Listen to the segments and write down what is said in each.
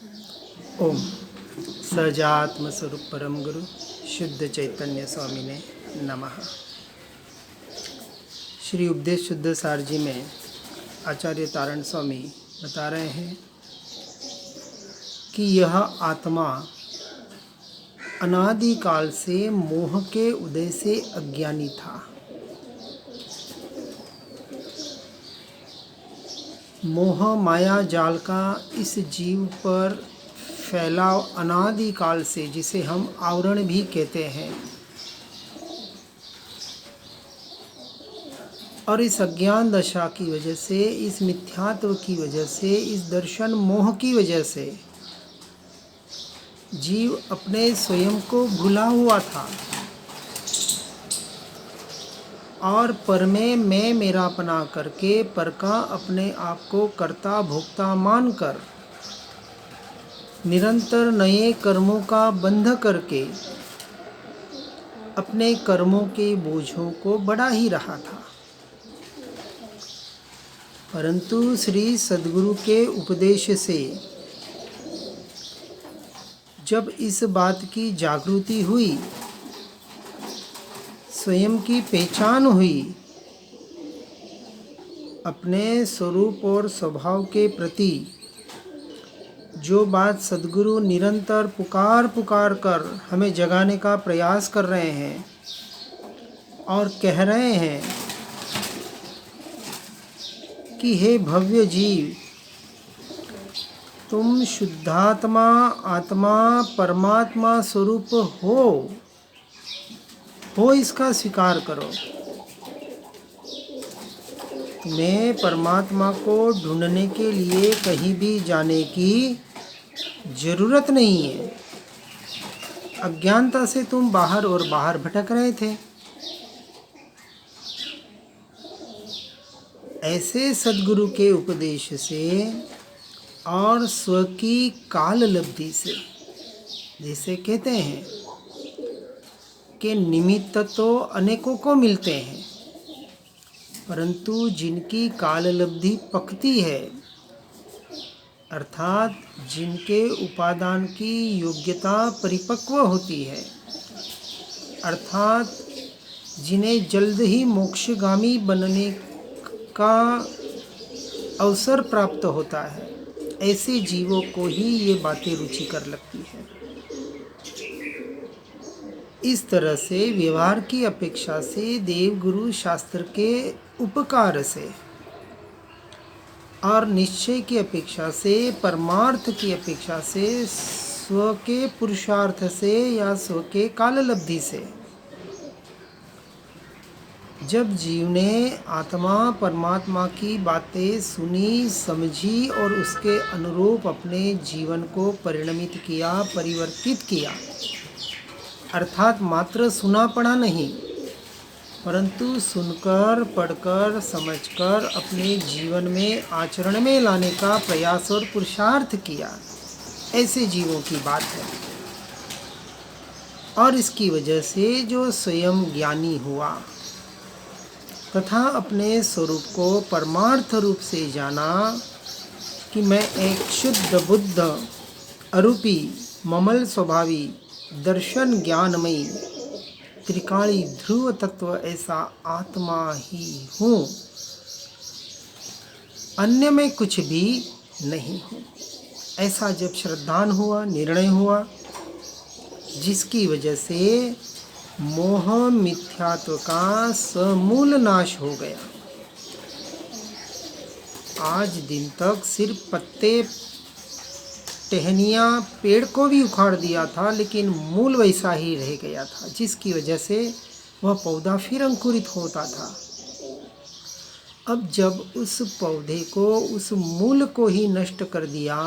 ओम सजात्म स्वरूप परम गुरु शुद्ध चैतन्य स्वामी ने नमः। श्री उपदेश शुद्ध सार जी में आचार्य तारण स्वामी बता रहे हैं कि यह आत्मा अनादिकाल से मोह के उदय से अज्ञानी था। मोह माया जाल का इस जीव पर फैलाव अनादिकाल से, जिसे हम आवरण भी कहते हैं, और इस अज्ञान दशा की वजह से, इस मिथ्यात्व की वजह से, इस दर्शन मोह की वजह से जीव अपने स्वयं को भूला हुआ था और पर में मैं मेरापना करके पर का अपने आप को कर्ता भोक्ता मानकर निरंतर नए कर्मों का बंध करके अपने कर्मों के बोझों को बढ़ा ही रहा था। परंतु श्री सद्गुरु के उपदेश से जब इस बात की जागृति हुई, स्वयं की पहचान हुई, अपने स्वरूप और स्वभाव के प्रति जो बात सद्गुरु निरंतर पुकार कर हमें जगाने का प्रयास कर रहे हैं और कह रहे हैं कि हे भव्य जीव, तुम शुद्धात्मा आत्मा परमात्मा स्वरूप हो इसका स्वीकार करो। तुम्हें परमात्मा को ढूंढने के लिए कहीं भी जाने की जरूरत नहीं है। अज्ञानता से तुम बाहर और बाहर भटक रहे थे। ऐसे सद्गुरु के उपदेश से और स्व की काल लब्धि से, जिसे कहते हैं कि निमित्त तो अनेकों को मिलते हैं, परंतु जिनकी काल लब्धि पकती है, अर्थात जिनके उपादान की योग्यता परिपक्व होती है, अर्थात जिन्हें जल्द ही मोक्षगामी बनने का अवसर प्राप्त होता है, ऐसे जीवों को ही ये बातें रुचिकर लगती है। इस तरह से व्यवहार की अपेक्षा से, देवगुरु शास्त्र के उपकार से और निश्चय की अपेक्षा से, परमार्थ की अपेक्षा से, स्व के पुरुषार्थ से या स्व के काल लब्धि से जब जीव ने आत्मा परमात्मा की बातें सुनी समझी और उसके अनुरूप अपने जीवन को परिणमित किया, परिवर्तित किया, अर्थात मात्र सुना पढ़ा नहीं, परंतु सुनकर पढ़कर समझकर अपने जीवन में आचरण में लाने का प्रयास और पुरुषार्थ किया, ऐसे जीवों की बात है। और इसकी वजह से जो स्वयं ज्ञानी हुआ तथा अपने स्वरूप को परमार्थ रूप से जाना कि मैं एक शुद्ध बुद्ध अरूपी ममल स्वभावी दर्शन ज्ञानमयी त्रिकाली ध्रुव तत्व ऐसा आत्मा ही हूँ, अन्य में कुछ भी नहीं हूँ, ऐसा जब श्रद्धान हुआ, निर्णय हुआ, जिसकी वजह से मोह मिथ्यात्व का समूल नाश हो गया। आज दिन तक सिर्फ पत्ते टहनियाँ पेड़ को भी उखाड़ दिया था, लेकिन मूल वैसा ही रह गया था, जिसकी वजह से वह पौधा फिर अंकुरित होता था। अब जब उस पौधे को, उस मूल को ही नष्ट कर दिया,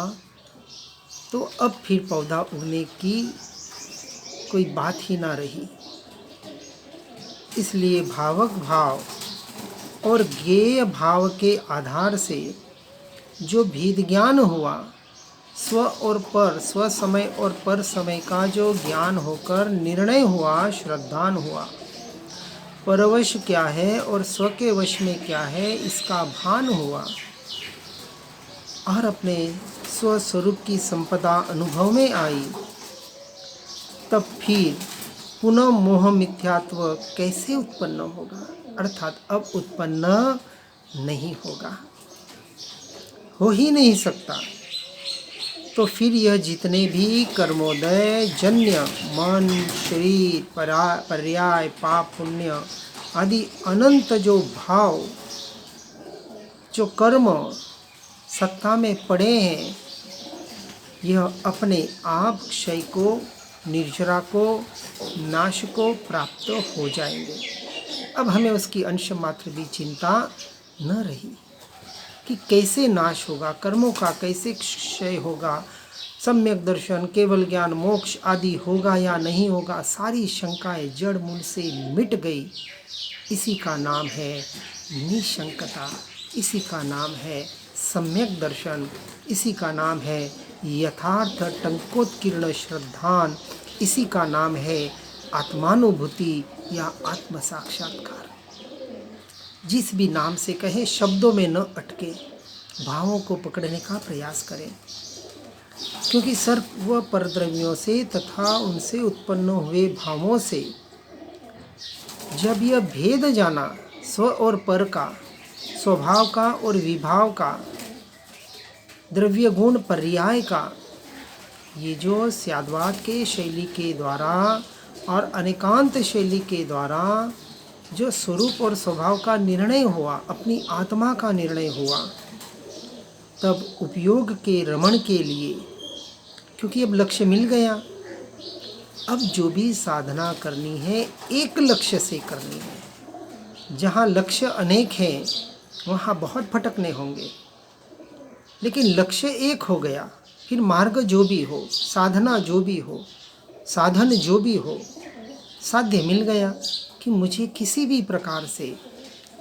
तो अब फिर पौधा उगने की कोई बात ही ना रही। इसलिए भावक भाव और ज्ञेय भाव के आधार से जो भेद ज्ञान हुआ, स्व और पर, स्व समय और पर समय का जो ज्ञान होकर निर्णय हुआ, श्रद्धान हुआ, परवश क्या है और स्व के वश में क्या है, इसका भान हुआ और अपने स्वस्वरूप की संपदा अनुभव में आई, तब फिर पुनः मोह मिथ्यात्व कैसे उत्पन्न होगा? अर्थात अब उत्पन्न नहीं होगा, हो ही नहीं सकता। तो फिर यह जितने भी कर्मोदय जन्य मन, शरीर, पर्याय, पाप, पुण्य आदि अनंत जो भाव, जो कर्म सत्ता में पड़े हैं, यह अपने आप क्षय को, निर्जरा को, नाश को प्राप्त हो जाएंगे। अब हमें उसकी अंश मात्र भी चिंता न रही कि कैसे नाश होगा, कर्मों का कैसे क्षय होगा, सम्यक दर्शन, केवल ज्ञान, मोक्ष आदि होगा या नहीं होगा। सारी शंकाएं जड़ मूल से मिट गई। इसी का नाम है निशंकता, इसी का नाम है सम्यक दर्शन, इसी का नाम है यथार्थ टंकोत्कीर्ण श्रद्धान, इसी का नाम है आत्मानुभूति या आत्म साक्षात्कार। जिस भी नाम से कहें, शब्दों में न अटके, भावों को पकड़ने का प्रयास करें, क्योंकि सर्व परद्रव्यों से तथा उनसे उत्पन्न हुए भावों से जब यह भेद जाना, स्व और पर का, स्वभाव का और विभाव का, द्रव्य गुण पर्याय का, ये जो स्याद्वाद के शैली के द्वारा और अनेकांत शैली के द्वारा जो स्वरूप और स्वभाव का निर्णय हुआ, अपनी आत्मा का निर्णय हुआ, तब उपयोग के रमण के लिए, क्योंकि अब लक्ष्य मिल गया, अब जो भी साधना करनी है एक लक्ष्य से करनी है। जहाँ लक्ष्य अनेक हैं वहाँ बहुत भटकने होंगे, लेकिन लक्ष्य एक हो गया, फिर मार्ग जो भी हो, साधना जो भी हो, साधन जो भी हो, साध्य मिल गया कि मुझे किसी भी प्रकार से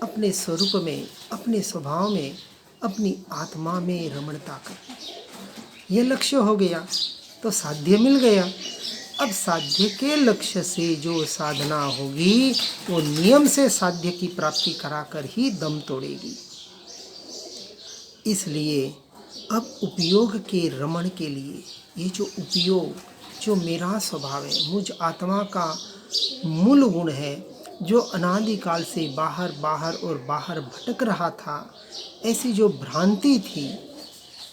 अपने स्वरूप में, अपने स्वभाव में, अपनी आत्मा में रमणता करनी। यह लक्ष्य हो गया तो साध्य मिल गया। अब साध्य के लक्ष्य से जो साधना होगी वो नियम से साध्य की प्राप्ति कराकर ही दम तोड़ेगी। इसलिए अब उपयोग के रमण के लिए, ये जो उपयोग, जो मेरा स्वभाव है, मुझ आत्मा का मूल गुण है, जो अनादिकाल से बाहर बाहर और बाहर भटक रहा था, ऐसी जो भ्रांति थी,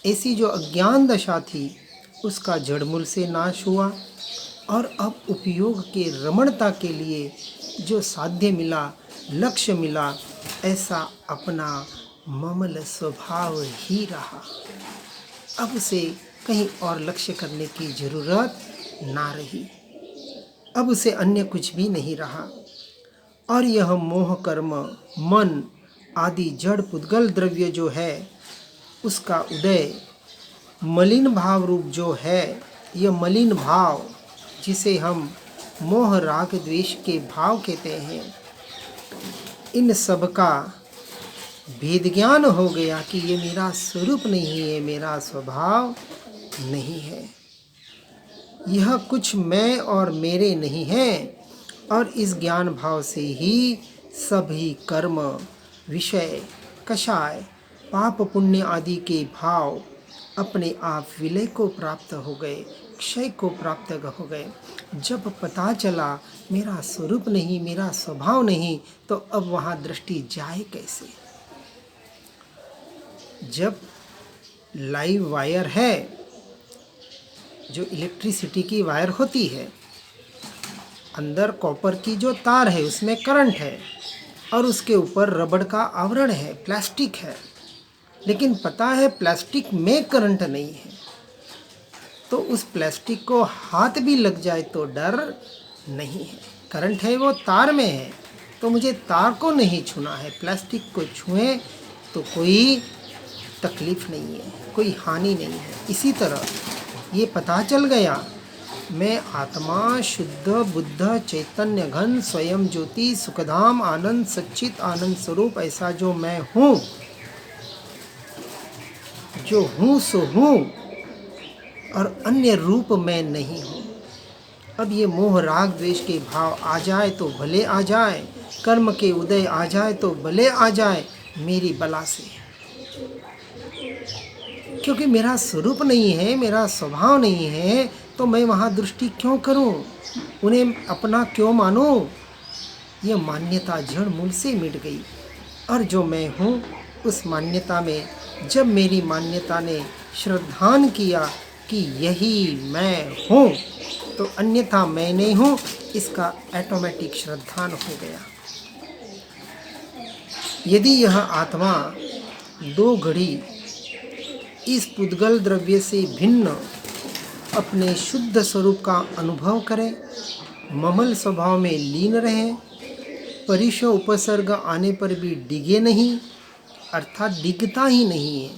ऐसी जो अज्ञान दशा थी, उसका जड़मूल से नाश हुआ। और अब उपयोग के रमणता के लिए जो साध्य मिला, लक्ष्य मिला, ऐसा अपना ममल स्वभाव ही रहा। अब उसे कहीं और लक्ष्य करने की जरूरत ना रही, अब उसे अन्य कुछ भी नहीं रहा। और यह मोह कर्म, मन आदि जड़ पुद्गल द्रव्य जो है, उसका उदय मलिन भाव रूप जो है, यह मलिन भाव जिसे हम मोह राग द्वेष के भाव कहते हैं, इन सब का भेद ज्ञान हो गया कि ये मेरा स्वरूप नहीं है, मेरा स्वभाव नहीं है, यह कुछ मैं और मेरे नहीं है। और इस ज्ञान भाव से ही सभी कर्म, विषय, कषाय, पाप पुण्य आदि के भाव अपने आप विलय को प्राप्त हो गए, क्षय को प्राप्त हो गए। जब पता चला मेरा स्वरूप नहीं, मेरा स्वभाव नहीं, तो अब वहाँ दृष्टि जाए कैसे? जब लाइव वायर है, जो इलेक्ट्रिसिटी की वायर होती है, अंदर कॉपर की जो तार है उसमें करंट है और उसके ऊपर रबड़ का आवरण है, प्लास्टिक है, लेकिन पता है प्लास्टिक में करंट नहीं है, तो उस प्लास्टिक को हाथ भी लग जाए तो डर नहीं है। करंट है वो तार में है, तो मुझे तार को नहीं छूना है, प्लास्टिक को छुएं तो कोई तकलीफ नहीं है, कोई हानि नहीं है। इसी तरह ये पता चल गया, मैं आत्मा शुद्ध बुद्ध चैतन्य घन स्वयं ज्योति सुखधाम आनंद सच्चित आनंद स्वरूप, ऐसा जो मैं हूँ, जो हूँ सो हूँ और अन्य रूप में नहीं हूँ। अब ये मोह राग द्वेष के भाव आ जाए तो भले आ जाए, कर्म के उदय आ जाए तो भले आ जाए, मेरी बला से। क्योंकि मेरा स्वरूप नहीं है, मेरा स्वभाव नहीं है, तो मैं वहाँ दृष्टि क्यों करूँ, उन्हें अपना क्यों मानूं? यह मान्यता जड़ मूल से मिट गई। और जो मैं हूँ उस मान्यता में जब मेरी मान्यता ने श्रद्धान किया कि यही मैं हूँ, तो अन्यथा मैं नहीं हूँ इसका ऑटोमेटिक श्रद्धान हो गया। यदि यह आत्मा दो घड़ी इस पुद्गल द्रव्य से भिन्न अपने शुद्ध स्वरूप का अनुभव करे, ममल स्वभाव में लीन रहे, परिश उपसर्ग आने पर भी डिगे नहीं, अर्थात डिगता ही नहीं है,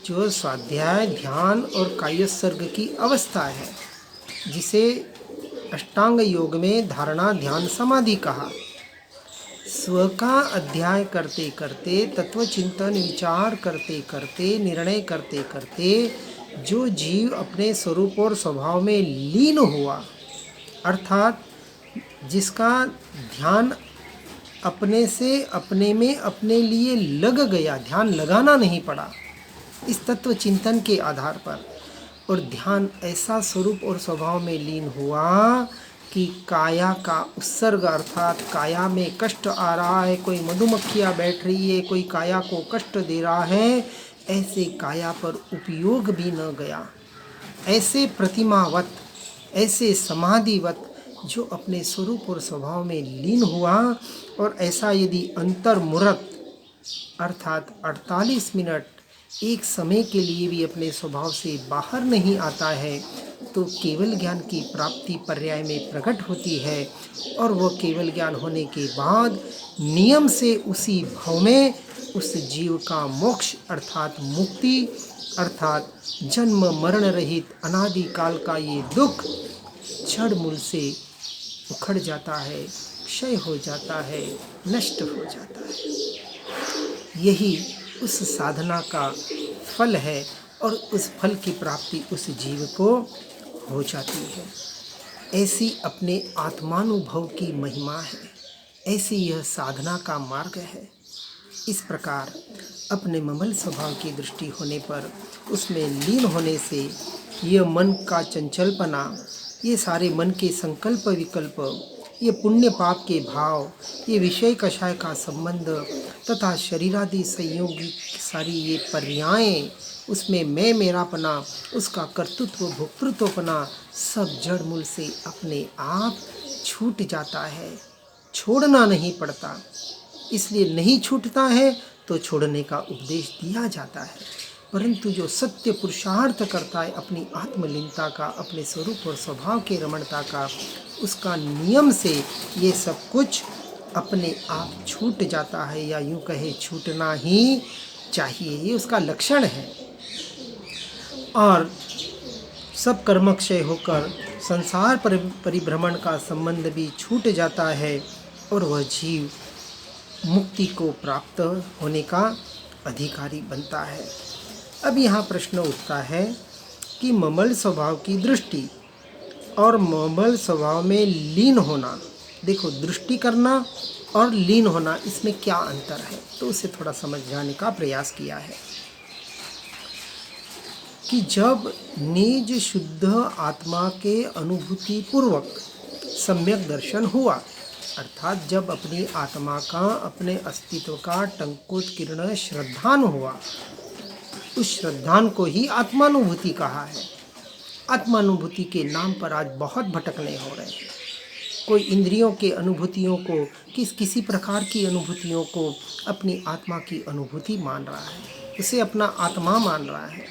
जो स्वाध्याय ध्यान और कायोत्सर्ग की अवस्था है, जिसे अष्टांग योग में धारणा ध्यान समाधि कहा। स्व का अध्याय करते करते, तत्व चिंतन विचार करते करते, निर्णय करते करते जो जीव अपने स्वरूप और स्वभाव में लीन हुआ, अर्थात जिसका ध्यान अपने से अपने में अपने लिए लग गया, ध्यान लगाना नहीं पड़ा इस तत्व चिंतन के आधार पर, और ध्यान ऐसा स्वरूप और स्वभाव में लीन हुआ कि काया का उत्सर्ग, अर्थात काया में कष्ट आ रहा है, कोई मधुमक्खियाँ बैठ रही है, कोई काया को कष्ट दे रहा है, ऐसे काया पर उपयोग भी न गया। ऐसे प्रतिमावत, ऐसे समाधिवत जो अपने स्वरूप और स्वभाव में लीन हुआ, और ऐसा यदि अंतर्मुहूर्त अर्थात 48 मिनट एक समय के लिए भी अपने स्वभाव से बाहर नहीं आता है, तो केवल ज्ञान की प्राप्ति पर्याय में प्रकट होती है। और वह केवल ज्ञान होने के बाद नियम से उसी भाव में उस जीव का मोक्ष अर्थात मुक्ति, अर्थात जन्म मरण रहित अनादि काल का ये दुख जड़ मूल से उखड़ जाता है, क्षय हो जाता है, नष्ट हो जाता है। यही उस साधना का फल है, और उस फल की प्राप्ति उस जीव को हो जाती है। ऐसी अपने आत्मानुभव की महिमा है, ऐसी यह साधना का मार्ग है। इस प्रकार अपने ममल स्वभाव की दृष्टि होने पर, उसमें लीन होने से यह मन का चंचलपना, ये सारे मन के संकल्प विकल्प, ये पुण्य पाप के भाव, ये विषय कषाय का संबंध तथा शरीरादि संयोगी सारी ये पर्यायें, उसमें मैं मेरापना, उसका कर्तृत्व भोक्तृत्वपना सब जड़ मूल से अपने आप छूट जाता है, छोड़ना नहीं पड़ता। इसलिए नहीं छूटता है तो छोड़ने का उपदेश दिया जाता है, परंतु जो सत्य पुरुषार्थ करता है अपनी आत्मलीनता का, अपने स्वरूप और स्वभाव के रमणता का, उसका नियम से ये सब कुछ अपने आप छूट जाता है, या यूँ कहे छूटना ही चाहिए, ये उसका लक्षण है। और सब कर्मक्षय होकर संसार परिभ्रमण का संबंध भी छूट जाता है, और वह जीव मुक्ति को प्राप्त होने का अधिकारी बनता है। अब यहाँ प्रश्न उठता है कि ममल स्वभाव की दृष्टि और ममल स्वभाव में लीन होना, देखो दृष्टि करना और लीन होना, इसमें क्या अंतर है, तो उसे थोड़ा समझाने का प्रयास किया है कि जब निज शुद्ध आत्मा के अनुभूति पूर्वक सम्यक दर्शन हुआ, अर्थात जब अपनी आत्मा का, अपने अस्तित्व का टंकोत्कीर्ण श्रद्धान हुआ, उस श्रद्धान को ही आत्मानुभूति कहा है। आत्मानुभूति के नाम पर आज बहुत भटकने हो रहे हैं। कोई इंद्रियों के अनुभूतियों को, किसी प्रकार की अनुभूतियों को अपनी आत्मा की अनुभूति मान रहा है, उसे अपना आत्मा मान रहा है।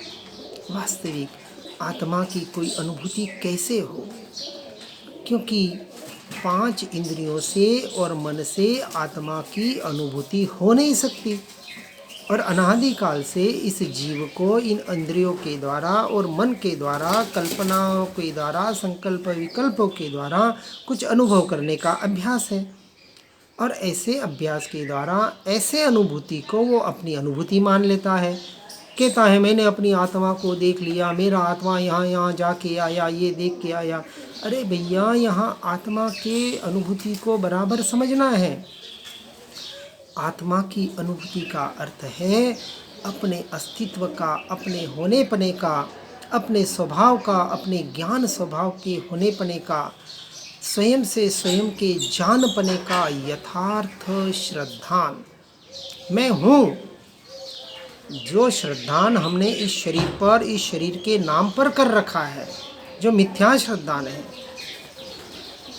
वास्तविक आत्मा की कोई अनुभूति कैसे हो, क्योंकि 5 इंद्रियों से और मन से आत्मा की अनुभूति हो नहीं सकती, और अनादिकाल से इस जीव को इन इंद्रियों के द्वारा और मन के द्वारा, कल्पनाओं के द्वारा, संकल्प विकल्पों के द्वारा कुछ अनुभव करने का अभ्यास है, और ऐसे अभ्यास के द्वारा ऐसे अनुभूति को वो अपनी अनुभूति मान लेता है। कहता है मैंने अपनी आत्मा को देख लिया, मेरा आत्मा यहाँ जाके आया, ये देख के आया। अरे भैया, यहाँ आत्मा के अनुभूति को बराबर समझना है। आत्मा की अनुभूति का अर्थ है अपने अस्तित्व का, अपने होने पने का, अपने स्वभाव का, अपने ज्ञान स्वभाव के होने पने का, स्वयं से स्वयं के जान पने का यथार्थ श्रद्धान मैं हूँ। जो श्रद्धान हमने इस शरीर पर, इस शरीर के नाम पर कर रखा है, जो मिथ्या श्रद्धान है,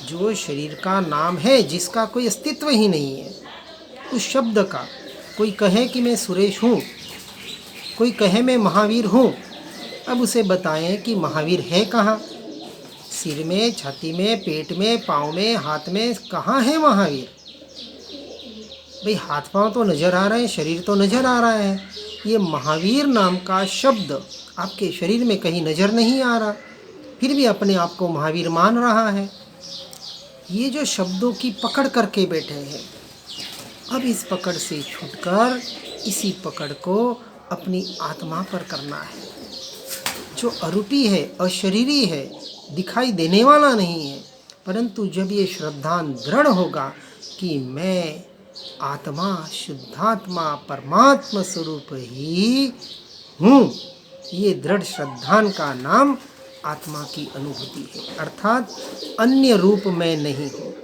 जो शरीर का नाम है, जिसका कोई अस्तित्व ही नहीं है, उस शब्द का। कोई कहे कि मैं सुरेश हूँ, कोई कहे मैं महावीर हूँ, अब उसे बताएं कि महावीर है कहाँ? सिर में, छाती में, पेट में, पाँव में, हाथ में, कहाँ है महावीर? भाई हाथ पाँव तो नज़र आ रहे हैं, शरीर तो नज़र आ रहा है, ये महावीर नाम का शब्द आपके शरीर में कहीं नज़र नहीं आ रहा, फिर भी अपने आप को महावीर मान रहा है। ये जो शब्दों की पकड़ करके बैठे हैं, अब इस पकड़ से छूटकर इसी पकड़ को अपनी आत्मा पर करना है, जो अरूपी है, अशरीरी है, दिखाई देने वाला नहीं है। परंतु जब ये श्रद्धान दृढ़ होगा कि मैं आत्मा, शुद्धात्मा, परमात्मा स्वरूप ही हूँ, ये दृढ़ श्रद्धान का नाम आत्मा की अनुभूति है, अर्थात अन्य रूप में नहीं हूँ।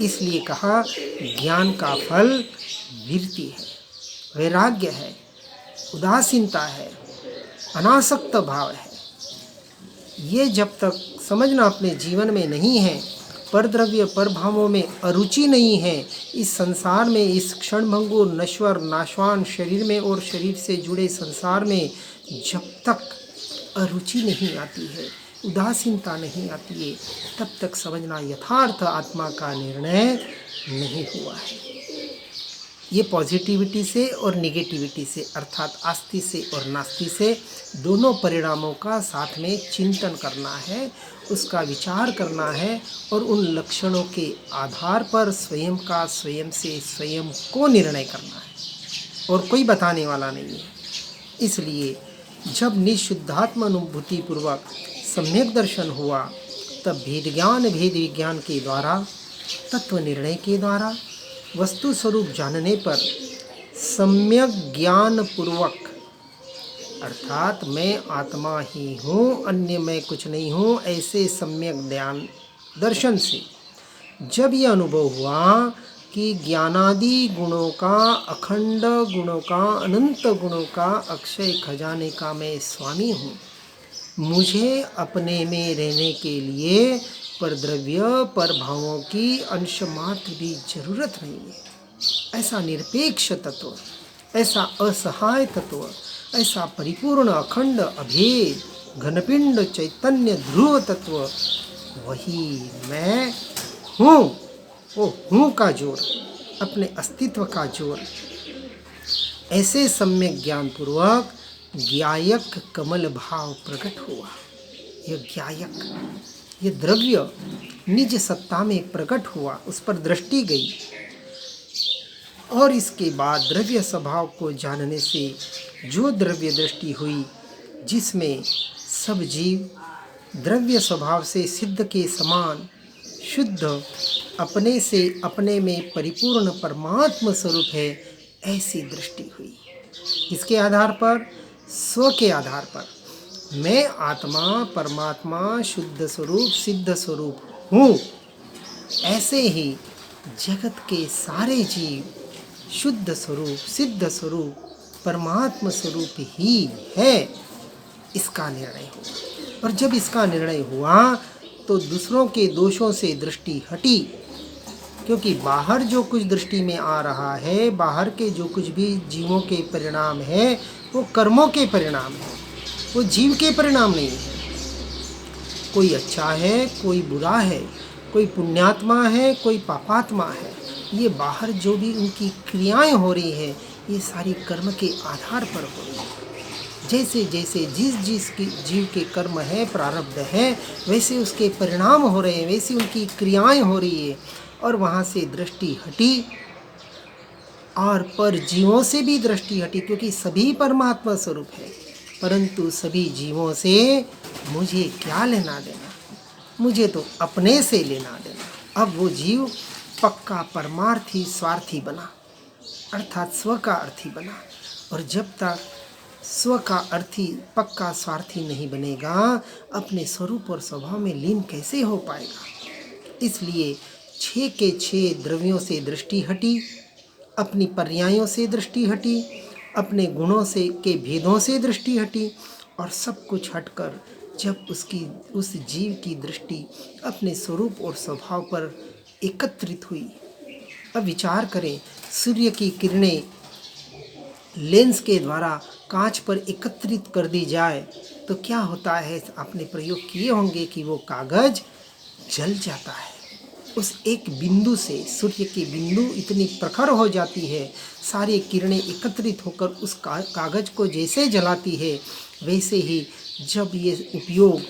इसलिए कहा ज्ञान का फल विरति है, वैराग्य है, उदासीनता है, अनासक्त भाव है। ये जब तक समझना अपने जीवन में नहीं है, परद्रव्य परभावों में अरुचि नहीं है, इस संसार में, इस क्षणभंगुर नश्वर नाशवान शरीर में और शरीर से जुड़े संसार में जब तक अरुचि नहीं आती है, उदासीनता नहीं आती है, तब तक समझना यथार्थ आत्मा का निर्णय नहीं हुआ है। ये पॉजिटिविटी से और निगेटिविटी से, अर्थात आस्ति से और नास्ति से, दोनों परिणामों का साथ में चिंतन करना है, उसका विचार करना है और उन लक्षणों के आधार पर स्वयं का स्वयं से स्वयं को निर्णय करना है, और कोई बताने वाला नहीं है। इसलिए जब निशुद्धात्म अनुभूति पूर्वक सम्यक दर्शन हुआ, तब भेद ज्ञान, भेद विज्ञान के द्वारा, तत्व निर्णय के द्वारा, वस्तु स्वरूप जानने पर सम्यक ज्ञान पूर्वक, अर्थात मैं आत्मा ही हूँ, अन्य मैं कुछ नहीं हूँ, ऐसे सम्यक ज्ञान दर्शन से जब यह अनुभव हुआ कि ज्ञानादि गुणों का, अखंड गुणों का, अनंत गुणों का, अक्षय खजाने का मैं स्वामी हूँ, मुझे अपने में रहने के लिए परद्रव्य परभावों की अंश मात्र भी जरूरत नहीं है। ऐसा निरपेक्ष तत्व, ऐसा असहाय तत्व, ऐसा परिपूर्ण अखंड अभेद घनपिंड चैतन्य ध्रुव तत्व, वही मैं हूँ। वो हूँ का जोर, अपने अस्तित्व का जोर, ऐसे सम्यक ज्ञान पूर्वक ज्ञायक कमल भाव प्रकट हुआ। यह ज्ञायक, ये द्रव्य निज सत्ता में प्रकट हुआ, उस पर दृष्टि गई, और इसके बाद द्रव्य स्वभाव को जानने से जो द्रव्य दृष्टि हुई, जिसमें सब जीव द्रव्य स्वभाव से सिद्ध के समान शुद्ध, अपने से अपने में परिपूर्ण परमात्मा स्वरूप है, ऐसी दृष्टि हुई। इसके आधार पर, स्व के आधार पर, मैं आत्मा, परमात्मा, शुद्ध स्वरूप, सिद्ध स्वरूप हूँ। ऐसे ही जगत के सारे जीव शुद्ध स्वरूप, सिद्ध स्वरूप, परमात्मा स्वरूप ही है, इसका निर्णय हुआ। और जब इसका निर्णय हुआ तो दूसरों के दोषों से दृष्टि हटी, क्योंकि बाहर जो कुछ दृष्टि में आ रहा है, बाहर के जो कुछ भी जीवों के परिणाम है, वो कर्मों के परिणाम है, वो जीव के परिणाम नहीं है। कोई अच्छा है, कोई बुरा है, कोई पुण्यात्मा है, कोई पापात्मा है। ये बाहर जो भी उनकी क्रियाएं हो रही है, ये सारी कर्म के आधार पर हो रही है। जैसे जैसे जिस की जीव के कर्म है, प्रारब्ध है, वैसे उसके परिणाम हो रहे हैं, वैसे उनकी क्रियाएं हो रही है, और वहाँ से दृष्टि हटी, और पर जीवों से भी दृष्टि हटी, क्योंकि सभी परमात्मा स्वरूप है। परंतु सभी जीवों से मुझे क्या लेना देना, मुझे तो अपने से लेना देना। अब वो जीव पक्का परमार्थी स्वार्थी बना, अर्थात स्व का अर्थी बना। और जब तक स्व का अर्थी पक्का स्वार्थी नहीं बनेगा, अपने स्वरूप और स्वभाव में लीन कैसे हो पाएगा। इसलिए 6 के 6 द्रव्यों से दृष्टि हटी, अपनी पर्यायों से दृष्टि हटी, अपने गुणों से के भेदों से दृष्टि हटी, और सब कुछ हटकर जब उस जीव की दृष्टि अपने स्वरूप और स्वभाव पर एकत्रित हुई। अब विचार करें, सूर्य की किरणें लेंस के द्वारा कांच पर एकत्रित कर दी जाए तो क्या होता है। आपने प्रयोग किए होंगे कि वो कागज जल जाता है। उस एक बिंदु से सूर्य की बिंदु इतनी प्रखर हो जाती है, सारी किरणें एकत्रित होकर उस कागज को जैसे जलाती है, वैसे ही जब ये उपयोग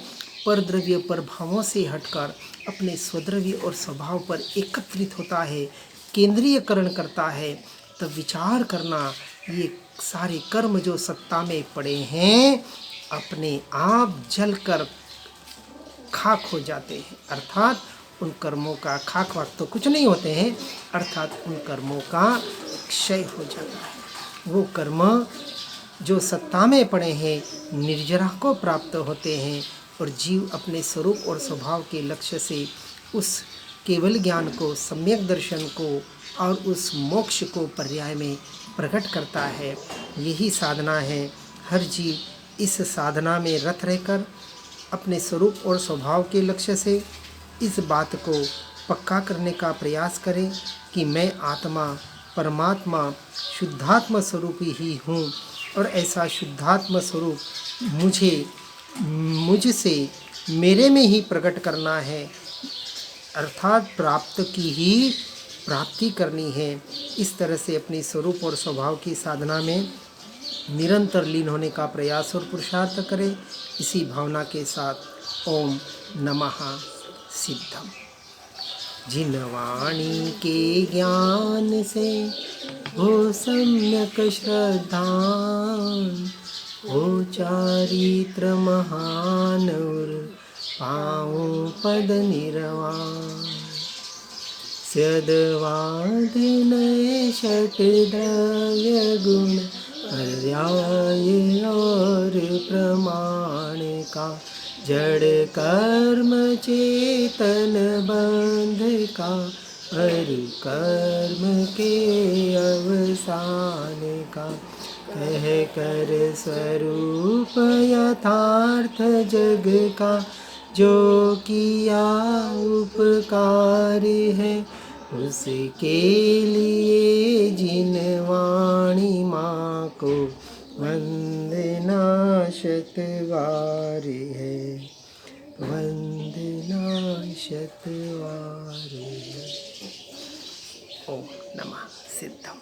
परद्रव्य प्रभावों से हटकर अपने स्वद्रव्य और स्वभाव पर एकत्रित होता है, केंद्रीयकरण करता है, तब विचार करना, ये सारे कर्म जो सत्ता में पड़े हैं अपने आप जलकर खाक हो जाते हैं। अर्थात उन कर्मों का खाक वाक तो कुछ नहीं होते हैं, अर्थात उन कर्मों का क्षय हो जाता है। वो कर्म जो सत्ता में पड़े हैं निर्जरा को प्राप्त होते हैं, और जीव अपने स्वरूप और स्वभाव के लक्ष्य से उस केवल ज्ञान को, सम्यक दर्शन को और उस मोक्ष को पर्याय में प्रकट करता है। यही साधना है। हर जीव इस साधना में रत रहकर अपने स्वरूप और स्वभाव के लक्ष्य से इस बात को पक्का करने का प्रयास करे कि मैं आत्मा, परमात्मा, शुद्धात्म स्वरूप ही हूँ, और ऐसा शुद्धात्म स्वरूप मुझसे मेरे में ही प्रकट करना है, अर्थात प्राप्ति करनी है। इस तरह से अपनी स्वरूप और स्वभाव की साधना में निरंतर लीन होने का प्रयास और पुरुषार्थ करें। इसी भावना के साथ ओम नमः सिद्धम। जिन वाणी के ज्ञान से हो सम्यक श्रद्धान, हो चारित्र महान और पाऊँ पद निर्वाण। स्यदवाद नए षट द्रव्य गुण पर्याय और प्रमाण का, जड़ कर्म चेतन बंध का, पर कर्म के अवसान का, कह कर स्वरूप यथार्थ जग का, जो किया उपकार है उसके लिए जिन वाणी माँ को वंदना शतवार है, वंदना शतवार है। ओम नमः सिद्धम।